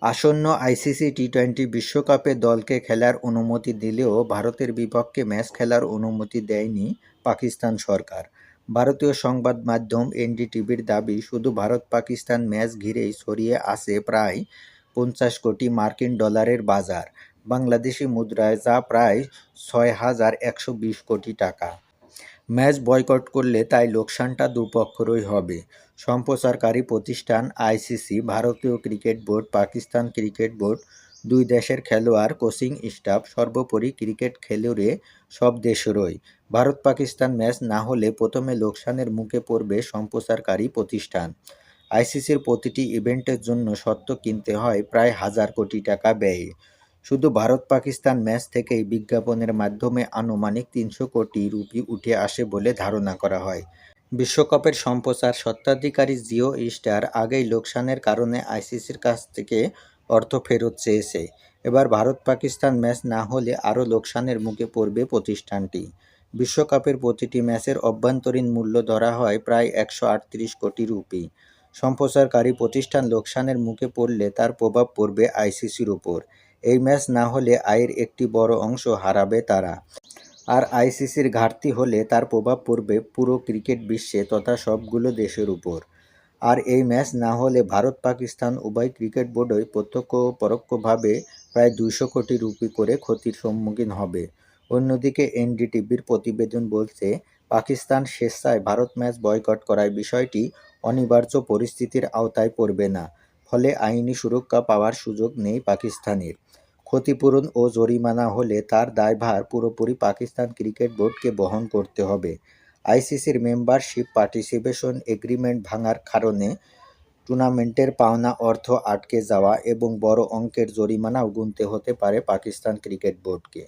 আসন্ন আইসিসি টি-20 বিশ্বকাপে দলকে খেলার অনুমতি দিলেও ভারতের বিপক্ষে ম্যাচ খেলার অনুমতি দেয়নি পাকিস্তান সরকার। ভারতীয় সংবাদ মাধ্যম এনডিটিভির দাবি, শুধু ভারত-পাকিস্তান ম্যাচ ঘিরেই ছড়িয়ে আছে প্রায় 50 কোটি মার্কিন ডলারের বাজার, বাংলাদেশি মুদ্রায় যা প্রায় 6,120 কোটি টাকা। ম্যাচ বয়কট করলে তাই লোকসানটা দুপক্ষেরই হবে। সম্প্রচারকারী প্রতিষ্ঠান আইসিসি, ভারতীয় cricket board, Pakistan cricket board, দুই দেশের খেলোয়াড়, কোচিং স্টাফ, সর্বোপরি ক্রিকেট খেলুড়ে সব দেশেরই। ভারত-পাকিস্তান ম্যাচ না হলে প্রথমে লোকসানের মুখে পড়বে সম্প্রচারকারী প্রতিষ্ঠান। আইসিসির প্রতিটি ইভেন্টের জন্য স্বত্ব কিনতে হয় প্রায় 1,000 কোটি টাকা ব্যয়ে। শুধু ভারত-পাকিস্তান ম্যাচ থেকেই বিজ্ঞাপনের মাধ্যমে আনুমানিক 300 কোটি রুপি উঠে আসে বলে ধারণা করা হয়। বিশ্বকাপের সম্প্রচার স্বত্বাধিকারী জিও স্টার আগেই লোকসানের কারণে আইসিসির কাছ থেকে অর্থ ফেরত চেয়েছে। এবার ভারত-পাকিস্তান ম্যাচ না হলে আরও লোকসানের মুখে পড়বে প্রতিষ্ঠানটি। বিশ্বকাপের প্রতিটি ম্যাচের অভ্যন্তরীণ মূল্য ধরা হয় প্রায় 138 কোটি রুপি। সম্প্রচারকারী প্রতিষ্ঠান লোকসানের মুখে পড়লে তার প্রভাব পড়বে আইসিসির উপর। এই ম্যাচ না হলে আয়ের একটি বড় অংশ হারাবে তারা। আর আইসিসির ঘাটতি হলে তার প্রভাব পড়বে পুরো ক্রিকেট বিশ্বে তথা সবগুলো দেশের উপর। আর এই ম্যাচ না হলে ভারত-পাকিস্তান উভয় ক্রিকেট বোর্ডই প্রত্যক্ষ ও পরোক্ষভাবে প্রায় 200 কোটি রুপি করে ক্ষতির সম্মুখীন হবে। অন্যদিকে এনডিটিভির প্রতিবেদন বলছে, পাকিস্তান স্বেচ্ছায় ভারত ম্যাচ বয়কট করায় বিষয়টি অনিবার্য পরিস্থিতির আওতায় পড়বে না। ফলে আইনি সুরক্ষা পাওয়ার সুযোগ নেই পাকিস্তানের। ক্ষতিপূরণ ও জরিমানা হলে তার দায়ভার পুরোপুরি পাকিস্তান ক্রিকেট বোর্ডকে বহন করতে হবে। আইসিসির মেম্বারশিপ পার্টিসিপেশন এগ্রিমেন্ট ভাঙার কারণে টুর্নামেন্টের পাওনা অর্থ আটকে যাওয়া এবং বড় অঙ্কের জরিমানাও গুনতে হতে পারে পাকিস্তান ক্রিকেট বোর্ডকে।